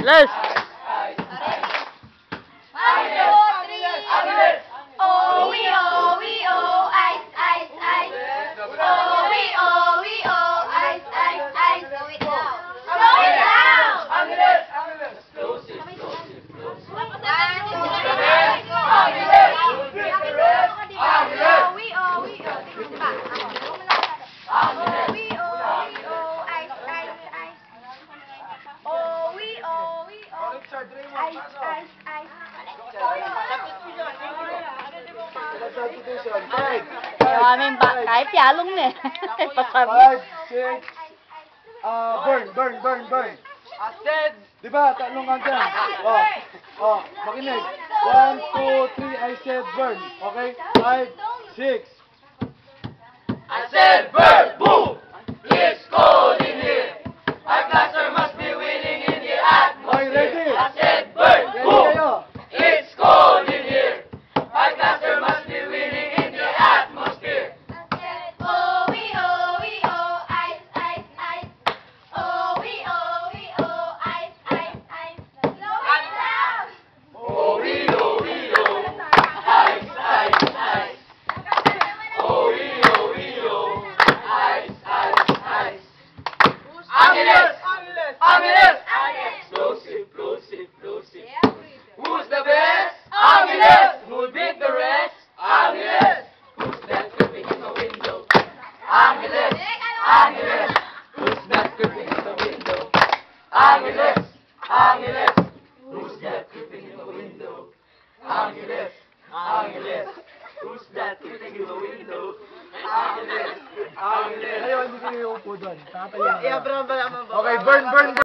Angeles! Maraming ba? Kahit yalong na eh. Pasabi. 5, 6. Burn. Acid! Diba, tatlong andyan. Makinig. 1, 2, 3, I said burn. Okay? 5, 6. I said burn! Boom! It's cold in here! Our blaster must be winning in the Okay, atmosphere! ready? I said burn! Ready Boom! kayo? It's cold in here! Our blaster must be winning in the atmosphere! Angeles! Explosive. Who's the best? Angeles! Who beat the rest? Angeles! Who's that creeping in the window? Angeles! Who's that creeping in the window? Angeles! Who's that creeping in the window? Angeles! Who's that creeping in the window? Angeles! Ayaw, hindi kayo upo doon. Tatayo na. Abraham ba naman ba? Okay, burn.